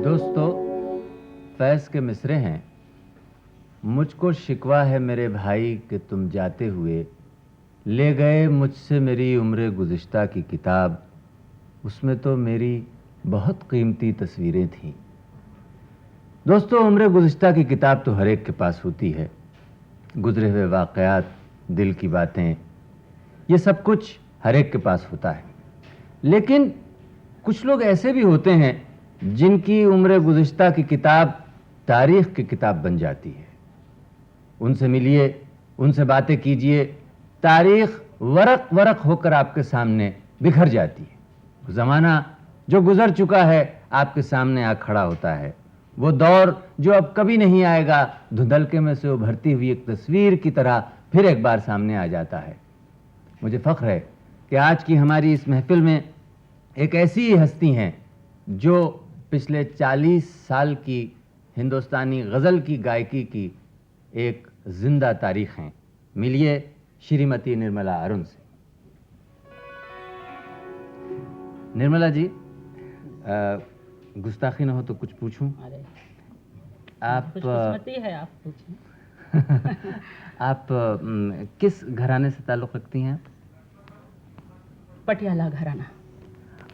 दोस्तों, फैज के मिसरे हैं। मुझको शिकवा है मेरे भाई कि तुम जाते हुए ले गए मुझसे मेरी उम्र गुज़िश्ता की किताब। उसमें तो मेरी बहुत कीमती तस्वीरें थीं। दोस्तों, उम्र गुज़िश्ता की किताब तो हर एक के पास होती है। गुजरे हुए वाक़यात, दिल की बातें, ये सब कुछ हर एक के पास होता है। लेकिन कुछ लोग ऐसे भी होते हैं जिनकी उम्र गुज़िश्ता की किताब तारीख़ की किताब बन जाती है। उनसे मिलिए, उनसे बातें कीजिए, तारीख़ वरक़ वरक़ होकर आपके सामने बिखर जाती है। ज़माना जो गुज़र चुका है आपके सामने आ खड़ा होता है। वो दौर जो अब कभी नहीं आएगा, धुंधलके में से उभरती हुई एक तस्वीर की तरह फिर एक बार सामने आ जाता है। मुझे फ़ख्र है कि आज की हमारी इस महफ़िल में एक ऐसी ही हस्ती हैं जो पिछले 40 साल की हिंदुस्तानी गज़ल की गायकी की एक जिंदा तारीख़ हैं। मिलिए श्रीमती निर्मला अरुण से। निर्मला जी, गुस्ताखी न हो तो कुछ पूछूं? अरे आप खुशकिस्मती है, आप पूछें। आप किस घराने से ताल्लुक़ रखती हैं? पटियाला घराना।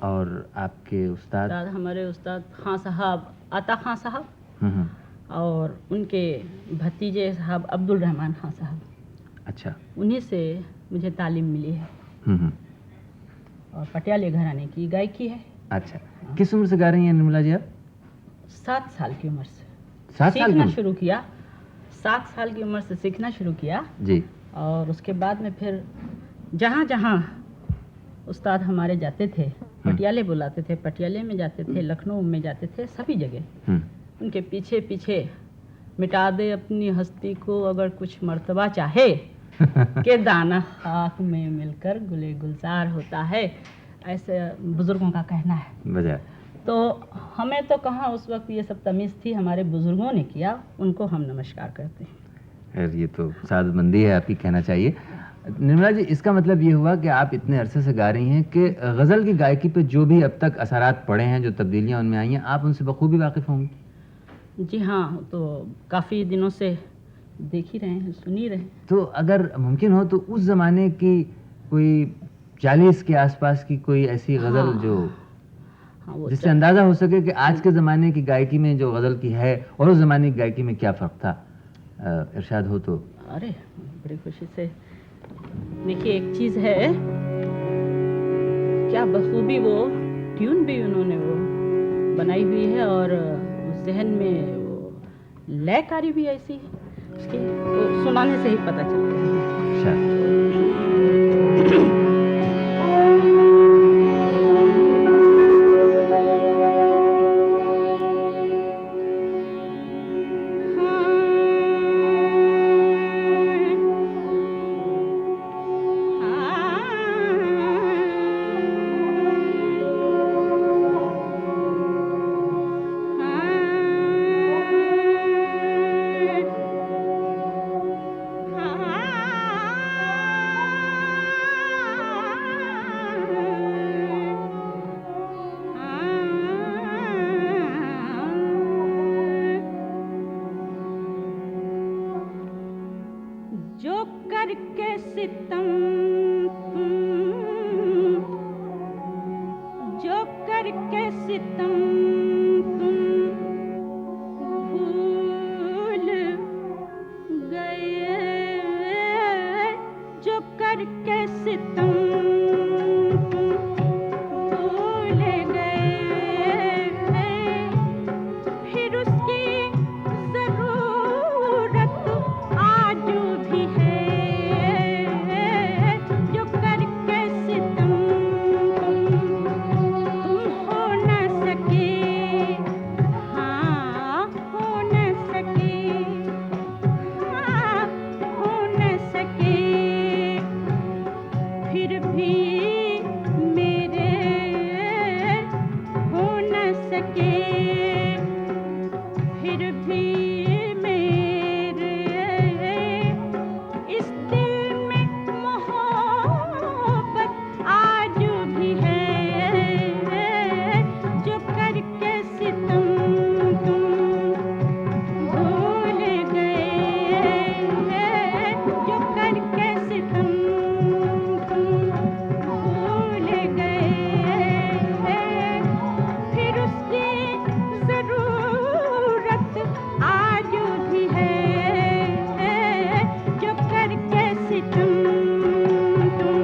और आपके उस्ताद? हमारे उस्ताद खां साहब, आता खां साहब, और उनके भतीजे साहब अब्दुल रहमान खां साहब। अच्छा। उन्हीं से मुझे तालीम मिली है। और पटियाले घराने की गायकी है। अच्छा। किस उम्र से गा रही हैं निर्मला जी आप? 7 साल की उम्र से 7 साल सीखना शुरू किया। 7 साल की उम्र से सीखना शुरू किया जी। और उसके बाद में फिर जहाँ जहाँ उस्ताद हमारे जाते थे, पटियाले बुलाते थे, पटियाले में जाते थे, लखनऊ में जाते थे, सभी जगह उनके पीछे पीछे मिटा दे अपनी हस्ती को अगर कुछ मर्तबा चाहे कि दाना खाक में मिलकर गुले गुलजार होता है, ऐसे बुजुर्गों का कहना है। बजा। तो हमें तो कहाँ उस वक्त ये सब तमीज़ थी, हमारे बुजुर्गों ने किया, उनको हम नमस्कार करते हैं। खैर, ये तो सादतमंदी है, आप ही कहना चाहिए। निर्मला जी, इसका मतलब ये हुआ कि आप इतने अरसे से गा रही हैं कि गज़ल की गायकी पे जो भी अब तक असरात पड़े हैं, जो तब्दीलियाँ उनमें आई हैं, आप उनसे बखूबी वाकिफ़ होंगी। जी हाँ, तो काफ़ी दिनों से देख ही रहे हैं, सुन ही रहे हैं। तो अगर मुमकिन हो तो उस ज़माने की कोई 40 के आसपास की कोई ऐसी गज़ल जो जिससे अंदाज़ा हो सके कि आज के ज़माने की गायकी में जो गज़ल की है और उस ज़माने की गायकी में क्या फ़र्क था, इरशाद हो तो। अरे बड़ी खुशी से। देखिए, एक चीज़ है, क्या बखूबी वो ट्यून भी उन्होंने वो बनाई हुई है और जहन में वो लयकारी भी ऐसी है उसकी, वो सुनाने से ही पता चलता है। जो करके सितम जो करके सितम तुम भूल गए, जो करके सितम भूल गए, फिर उसकी जरूरत आज भी है। जो करके सितम फिर भी मेरे हो न सके, फिर भी मेरे इस दिल में मोहब्बत आज भी है, जो करके सितम तुम भूल गए, जो करके सितम तुम भूल गए, फिर उसकी जरूरत आज भी है, जो करके सितम तुम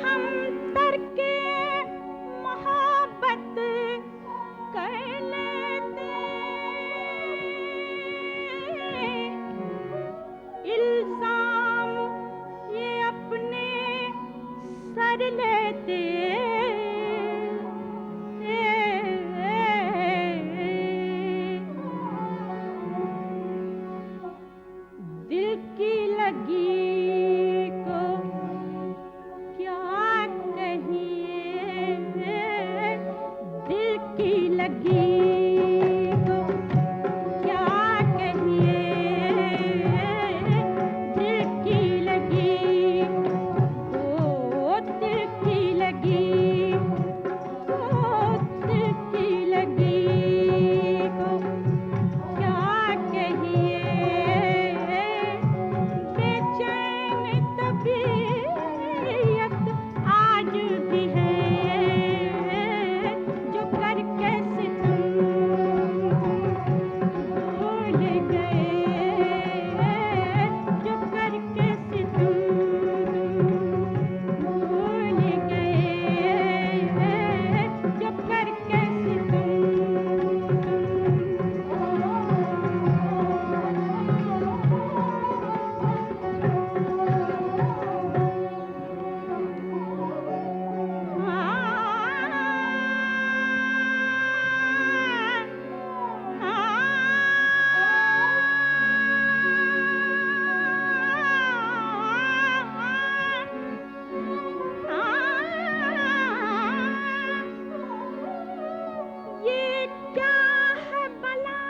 हम तरके मोहब्बत कर लेते, इल्जाम ये अपने सर लेते, दिल की लगी को क्या कहिए, दिल की लगी को क्या कहिए, दिल की लगी, ओ दिल की लगी, ओ दिल की लगी को क्या कहिए, बेचैन तबीयत आज भी है, जो करके सितम भूल गए, जो करके सितम भूल गए, जो करके ये क्या है भला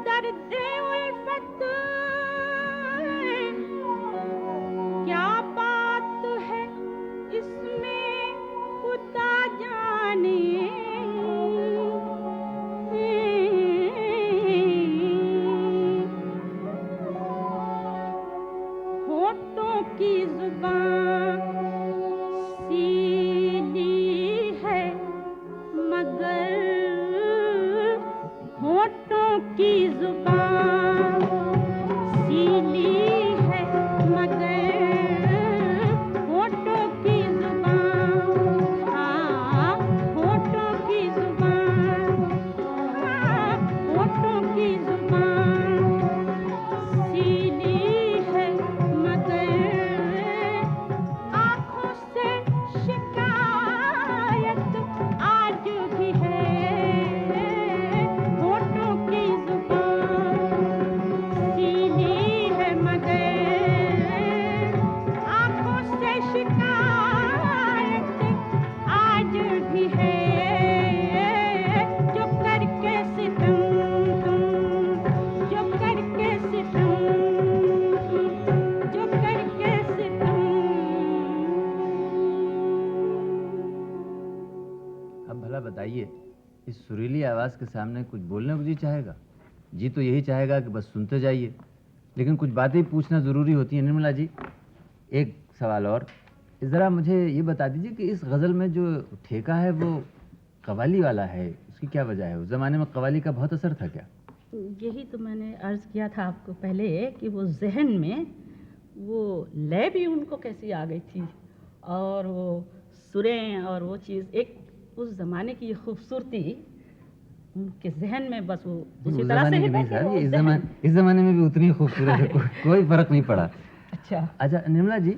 दर्द उल्फत, क्या बात है इसमें खुदा जाने, होठों की जुबान सीली है मगर, होठों की जुबान सीली है मगर, होठों की जुबान, हाँ होठों की जुबान, हाँ होठों की जुबान सीली है मगर, आँखों से शिकायत आज भी है, होठों की जुबान सीली है मगर, आँखों से शिकायत आज भी है, जो करके सितम तुम, जो करके सितम, जो करके सितम। अब भला बताइए, इस सुरीली आवाज़ के सामने कुछ बोलने को जी चाहेगा? जी तो यही चाहेगा कि बस सुनते जाइए, लेकिन कुछ बातें पूछना ज़रूरी होती हैं। निर्मला जी, एक सवाल और, ज़रा मुझे ये बता दीजिए कि इस गज़ल में जो ठेका है वो कव्वाली वाला है, उसकी क्या वजह है? उस ज़माने में कव्वाली का बहुत असर था क्या? यही तो मैंने अर्ज़ किया था आपको पहले कि वो जहन में वो लय भी उनको कैसी आ गई थी, और वो सुरें और वो चीज़, एक उस ज़माने की ये खूबसूरती उनके जहन में बस वो उस उसी तरह से जमाने ही की नहीं बैठे साहब, वो ये जहन। इस जमाने में भी उतनी ही खूबसूरत है, कोई फर्क नहीं पड़ा। अच्छा, अच्छा निर्मला जी,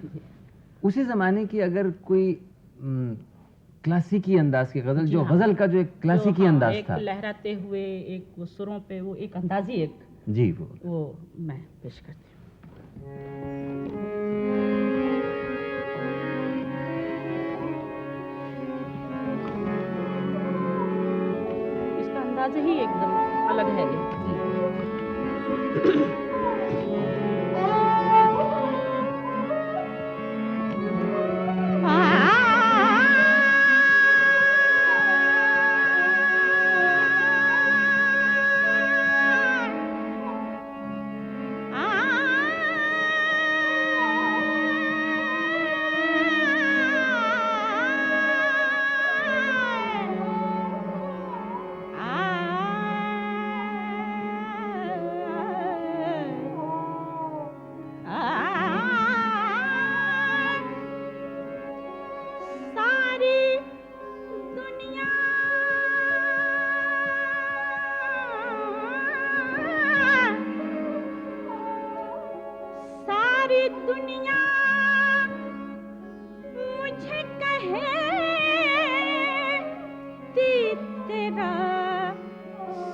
उसी जमाने की अगर कोई क्लासिकी अंदाज की गजल, जी जो हाँ। गजल का जो एक क्लासिकी हाँ, अंदाज एक था, लहराते हुए, एक वो सुरों पे वो एक अंदाजी, एक जी वो मैं पेश करती हूँ। इसका अंदाज ही एकदम अलग है ये जी। सारी दुनिया मुझे कहेती तेरा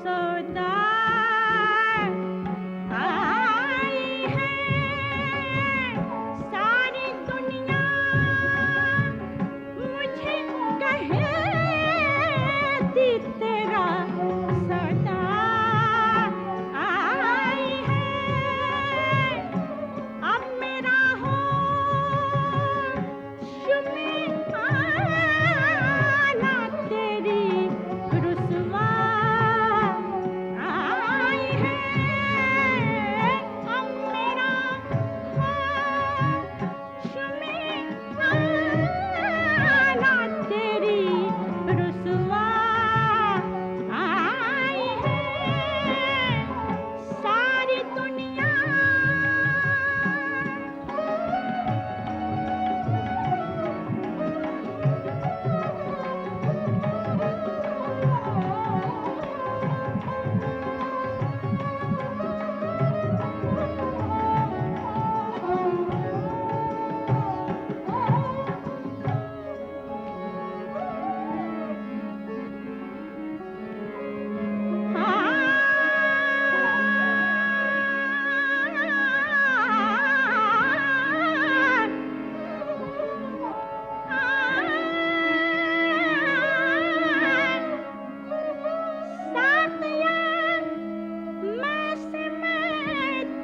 सौदा आई है। सारी दुनिया मुझे कहेती तेरा सौदा आई है। अब मेरा होश में आना तेरी रुसवा आई है। अब मेरा होश में आना तेरी रुसवा आई है। सारी दुनिया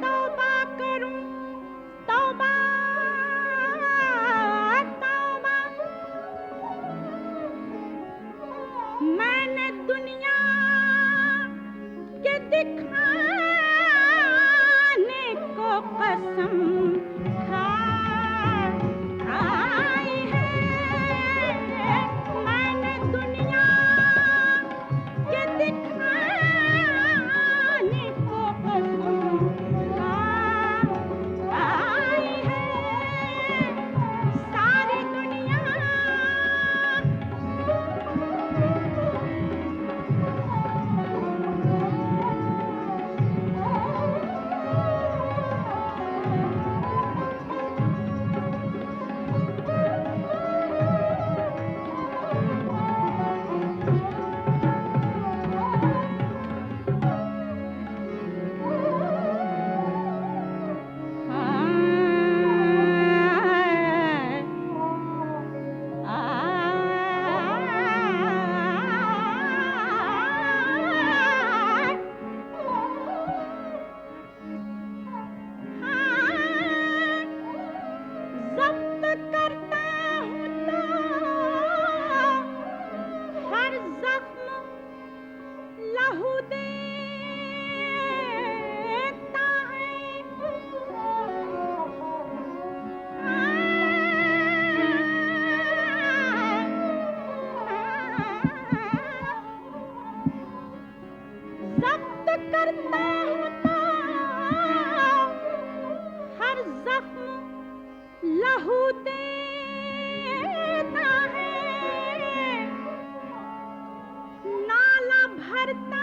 तौबा करूं, तौबा तौबा। मैंने दुनिया के दिखाने को कसम खाई है। मैंने दुनिया के दिखाने को कसम खाई है। सारी दुनिया ज़ब्त करता हूँ तो हर ज़ख्म लहू देता है। ज़ब्त करता हूँ तो हर ज़ख्म लहू देता है। नाला भरता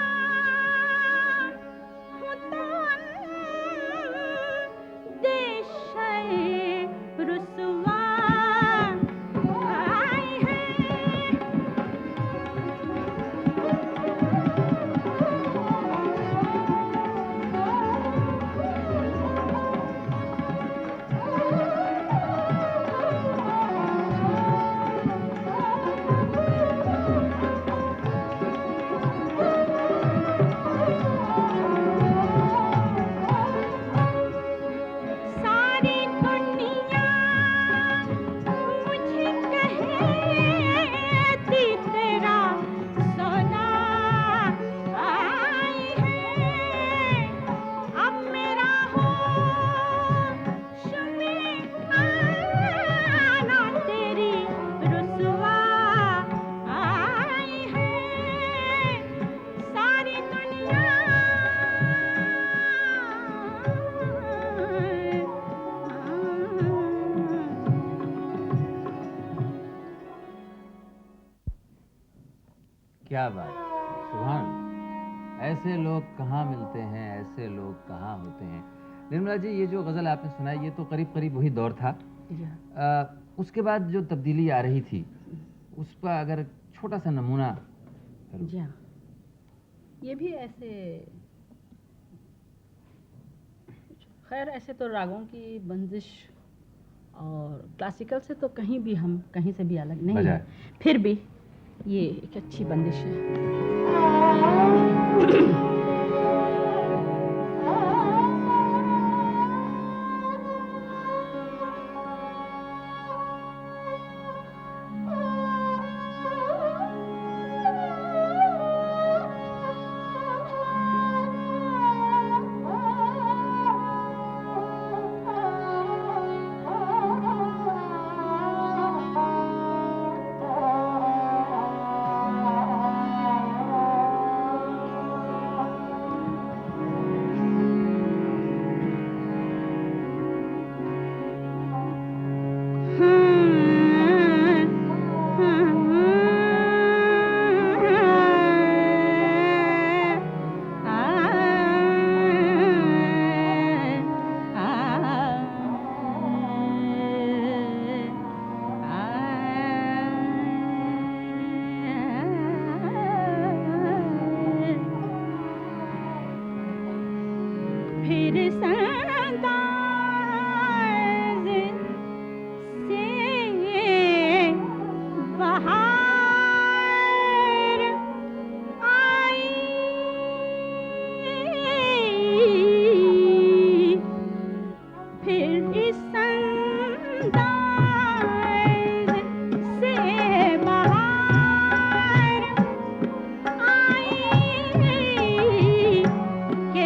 क्या बात, सुभान। ऐसे लोग कहाँ मिलते हैं, ऐसे लोग कहाँ होते हैं। निर्मला जी, ये जो गज़ल आपने सुनाई ये तो करीब करीब वही दौर था। जी हाँ। उसके बाद जो तब्दीली आ रही थी उसका अगर छोटा सा नमूना करो। जी हाँ, ये भी ऐसे, खैर ऐसे तो रागों की बंदिश और क्लासिकल से तो कहीं भी हम कहीं से भी अलग नहीं है, फिर भी ये एक अच्छी बंदिश है। फिर संदाज़ से बहार आई, फिर इस अंदाज़ से बहार आई के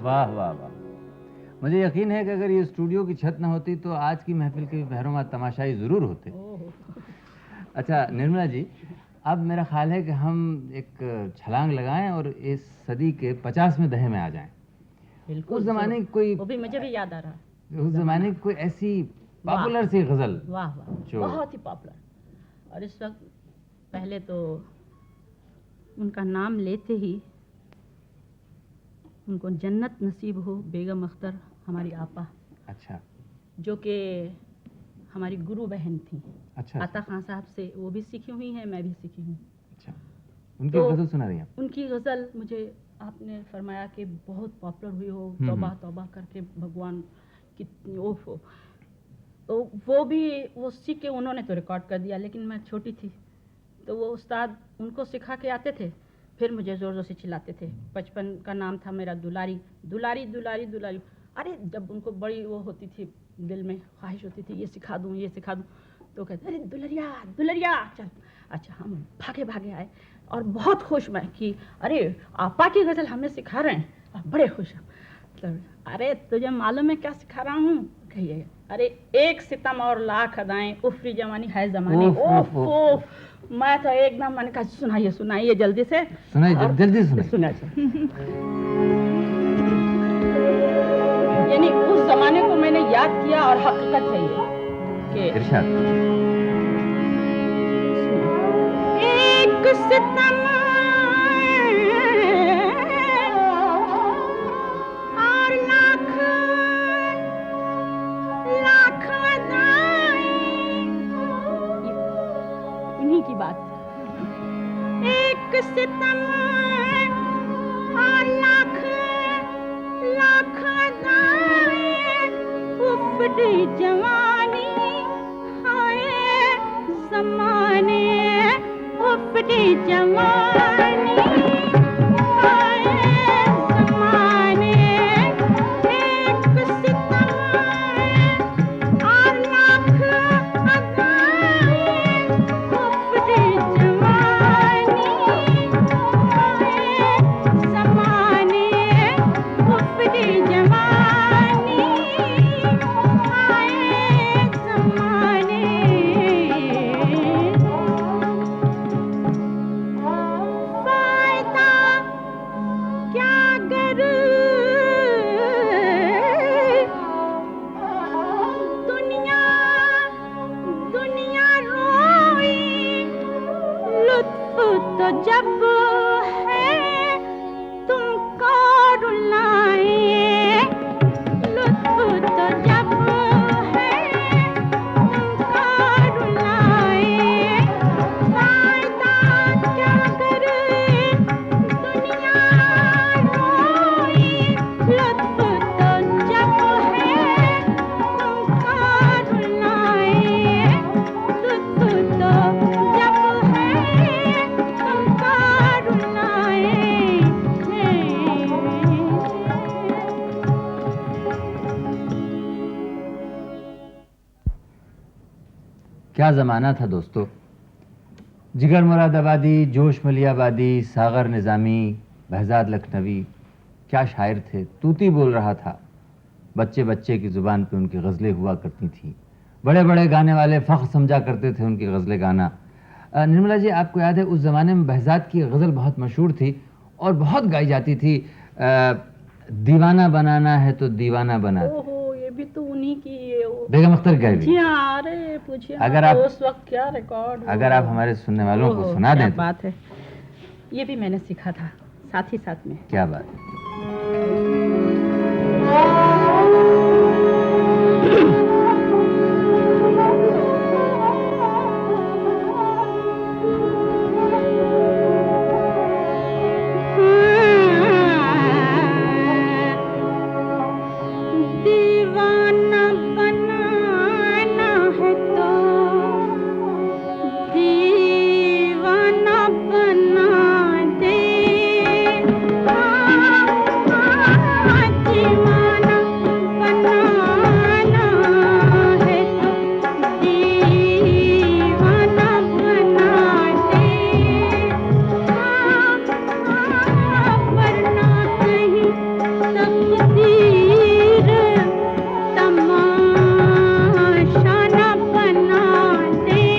वाह वाह वाह। मुझे यकीन है कि अगर ये स्टूडियो की छत ना होती तो आज की महफिल के बहरों तमाशाई ज़रूर होते। अच्छा निर्मला जी, अब मेरा ख्याल है कि हम एक छलांग लगाएं और इस सदी के 50वें दहे में आ जाएं। बिल्कुल। उस ज़माने की कोई, वो भी मुझे भी याद आ रहा है, उस ज़माने की कोई ऐसी पॉपुलर सी गज़ल। वाह वाह, बहुत ही पॉपुलर। और इस वक्त पहले तो उनका नाम लेते ही उनको जन्नत नसीब हो, बेगम अख्तर हमारी आपा। अच्छा। जो कि हमारी गुरु बहन थी। अच्छा। आता खान साहब से वो भी सीखी हुई हैं, मैं भी सीखी हूँ। अच्छा, उनकी तो गज़ल सुना रही हैं? उनकी गज़ल मुझे आपने फरमाया कि बहुत पॉपुलर हुई हो, तौबा तौबा करके भगवान कितनी ओफ हो, तो वो भी वो सीख के उन्होंने तो रिकॉर्ड कर दिया, लेकिन मैं छोटी थी तो वो उस्ताद उनको सिखा के आते थे, फिर मुझे ज़ोर ज़ोर से चिल्लाते थे। बचपन का नाम था मेरा दुलारी, दुलारी दुलारी दुलारी। अरे जब उनको बड़ी वो होती थी, दिल में ख्वाहिश होती थी ये सिखा दूँ ये सिखा दूँ, तो कहते अरे दुलरिया दुलरिया चल। अच्छा हम भागे भागे आए और बहुत खुश मैं कि अरे आपा की गज़ल हमें सिखा रहे हैं, बड़े खुश हैं। तो अरे तुझे मालूम है क्या सिखा रहा हूँ? कहिए अरे एक सितम और लाख अदाएं, उफ्री जवानी है ज़माने। ओफ मैं तो एकदम मैंने कहा सुनाइए सुनाइए जल्दी से, सुनाइए जल्दी सुनाइए। यानी उस जमाने को मैंने याद किया और हकीकत है ये कि इरशाद। एक सितम और लाख लाख अदाएं, इन्हीं की बात। एक सितम और लाख लाख अदाएं, उफड़ी जवानी हाय ज़माने, उफड़ी जवानी हाय ज़माने। एक सितम और लाख अदाएं, उफड़ी जवानी हाय ज़माने, उफड़ी जवानी हाय ज़माने। फायदा क्या करूं, दुनिया दुनिया रोई, लुत्फ तो जब है तुमको रुलाए, लुत्फ तो जब है तुमको रुलाए। फायदा क्या करे दुनिया रोई, लुत्फ तो जब है तुमको रुलाए, लुत्फ तो जब है तुमको रुलाए। क्या ज़माना था दोस्तों। जिगर मुरादाबादी, जोश मलियाबादी, सागर निज़ामी, बहजाद लखनवी, क्या शायर थे। तूती बोल रहा था, बच्चे बच्चे की ज़ुबान पे उनकी गज़लें हुआ करती थी। बड़े बड़े गाने वाले फ़ख्र समझा करते थे उनकी गज़लें गाना। निर्मला जी आपको याद है उस ज़माने में बहजाद की गज़ल बहुत मशहूर थी और बहुत गाई जाती थी। दीवाना बनाना है तो दीवाना बना दे। ओहो ये भी तो उन्हीं की है वो। बेगम अख्तर कह जी हाँ, अरे पूछिए अगर ना, आप उस वक्त क्या रिकॉर्ड। अगर आप हमारे सुनने वालों को ओहो, सुना क्या दें तो। बात है, ये भी मैंने सीखा था साथ ही साथ में। क्या बात है। दीवाना बनाना है तो दीवाना बना दे, दीवाना बनाना है तो दीवाना बना दे, वरना कहीं तकदीर तमाशा न बना दे।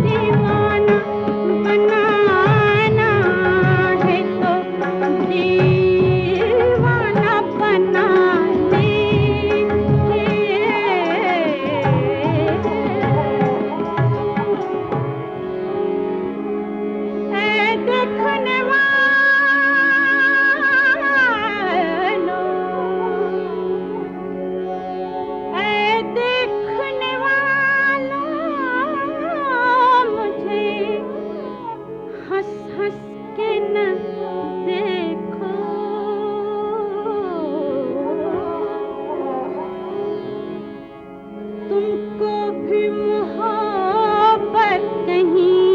दीवाना बनाना है तो दीवाना बना दे। ऐ देखने वालों, ऐ देखने वालों, मुझे हंस हंस के न देखो, तुमको भी मोहब्बत कहीं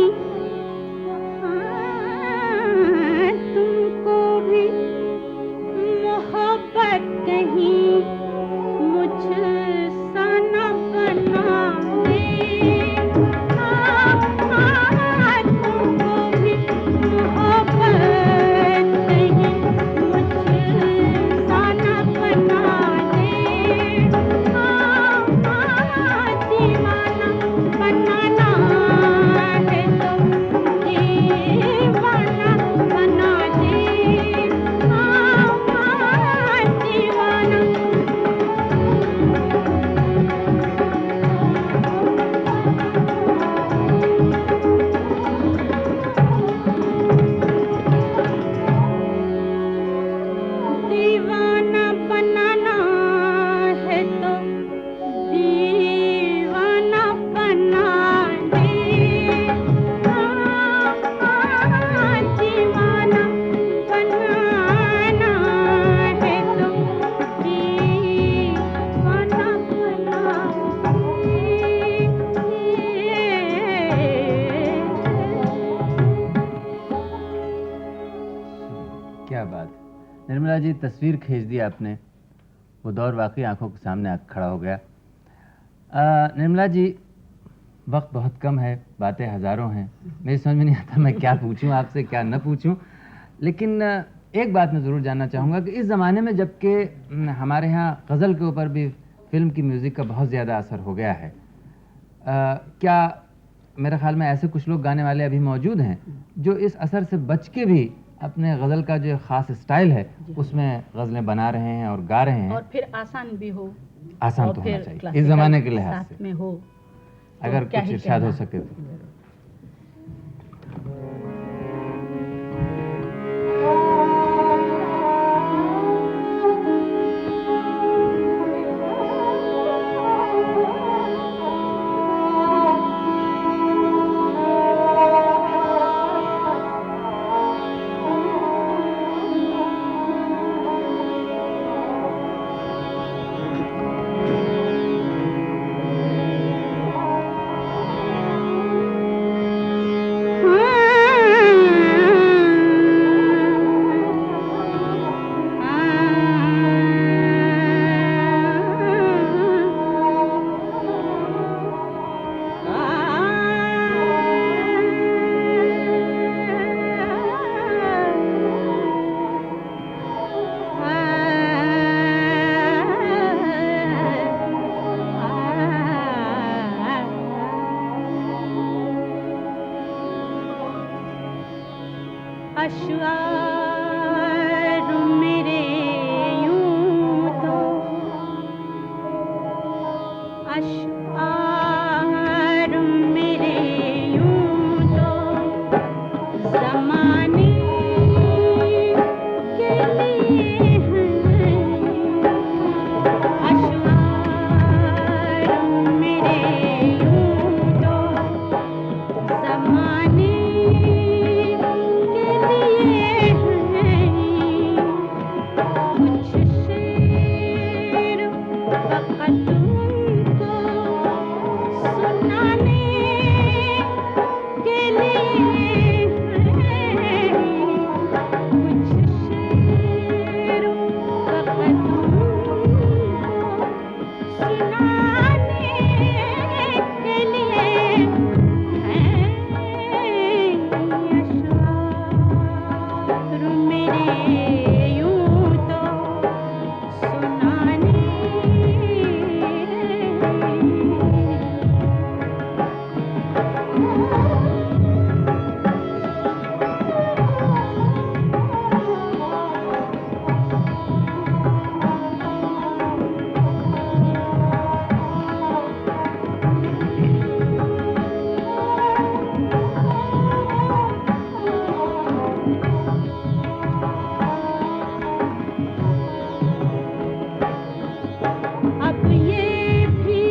जी, तस्वीर खींच दी आपने, वो दौर वाकई आंखों के सामने खड़ा हो गया। निर्मला जी, वक्त बहुत कम है, बातें हज़ारों हैं, मेरी समझ में नहीं आता मैं क्या पूछूं आपसे, क्या न पूछूं। लेकिन एक बात मैं ज़रूर जानना चाहूँगा कि इस ज़माने में जबकि हमारे यहाँ गज़ल के ऊपर भी फिल्म की म्यूज़िक का बहुत ज़्यादा असर हो गया है, क्या मेरे ख्याल में ऐसे कुछ लोग गाने वाले अभी मौजूद हैं जो इस असर से बच के भी अपने गज़ल का जो ख़ास स्टाइल है उसमें गज़लें बना रहे हैं और गा रहे हैं? और फिर आसान भी हो, आसान और तो फिर होना चाहिए इस क्लासिकल ज़माने के लिहाज साथ से, में हो, अगर तो क्या कुछ ही इरशाद हो कहना। सके तो। अश्वार मेरे यूं तो अश्वार मेरे यूं तो ज़माने के लिए हैं। अश्वार मेरे यूं तो ज़माने के लिए हैं। कुछ शेर फ़क़त उनको सुनाने के लिए हैं। कुछ शेर फ़क़त उनको सुनाने के लिए हैं। अश्वार मेरे यूं तो सुनाने अब ये भी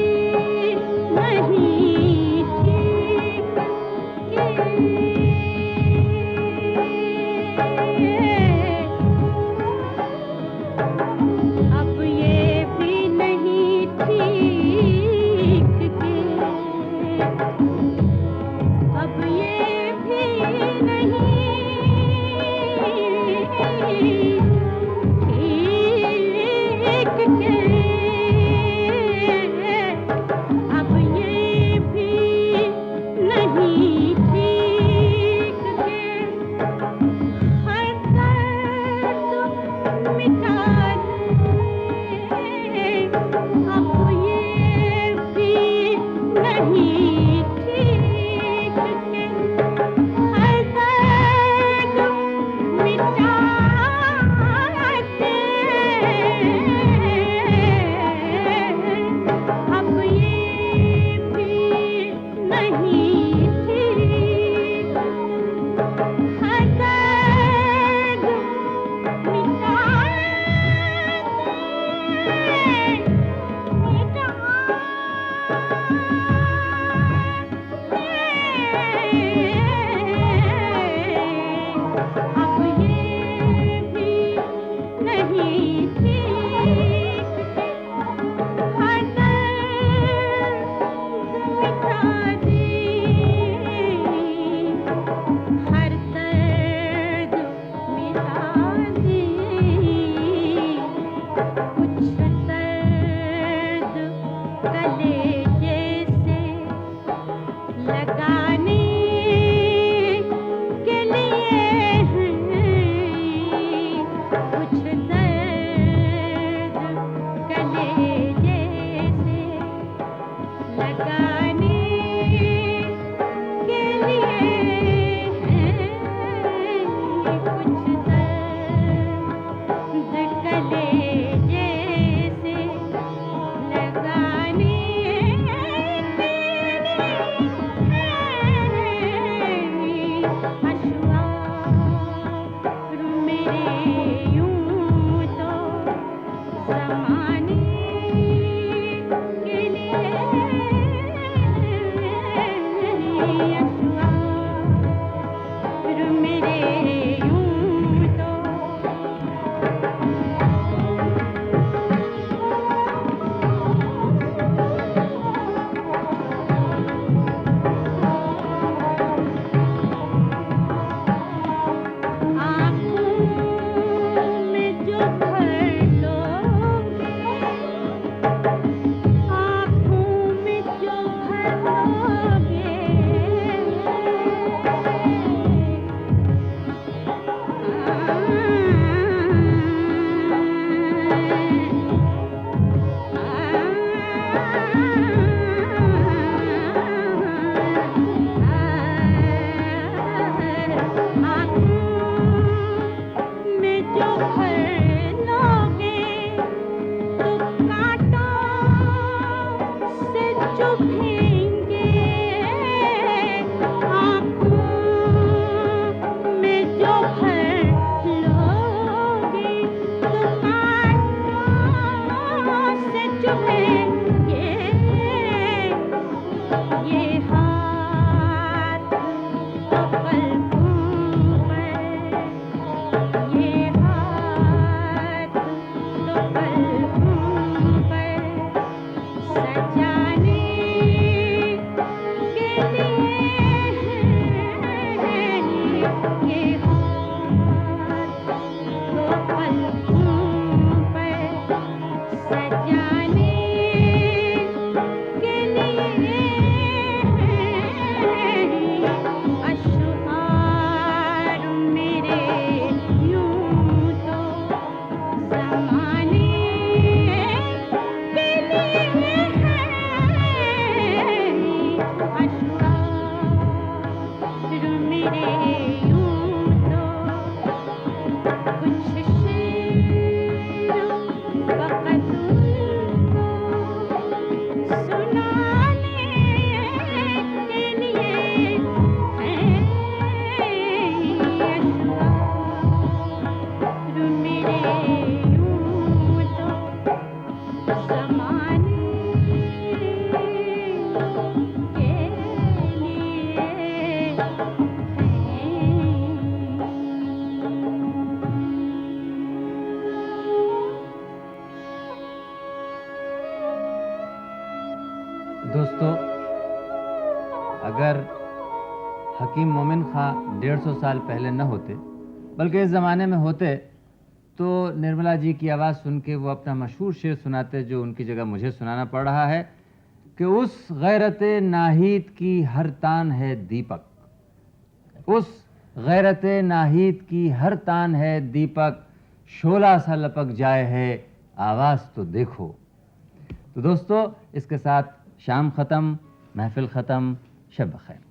नहीं ठीक अब ये भी नहीं ठीक अब ये भी नहीं ठीक अब ये भी नहीं ठीक हर दर्द मिटा दे। अब ये भी नहीं ठीक हर दर्द मिटा दे। अब ये भी नहीं ठीक हर दर्द मिटा दे। दोस्तों, अगर हकीम मोमिन खां 150 साल पहले न होते बल्कि इस ज़माने में होते तो निर्मला जी की आवाज़ सुन के वो अपना मशहूर शेर सुनाते जो उनकी जगह मुझे सुनाना पड़ रहा है कि उस गैरत नाहीद की हर तान है दीपक, उस गैरत नाहीद की हर तान है दीपक, शोला सा लपक जाए है आवाज़ तो देखो। तो दोस्तों, इसके साथ शाम ख़त्म, महफिल ख़त्म, शब बख़ैर।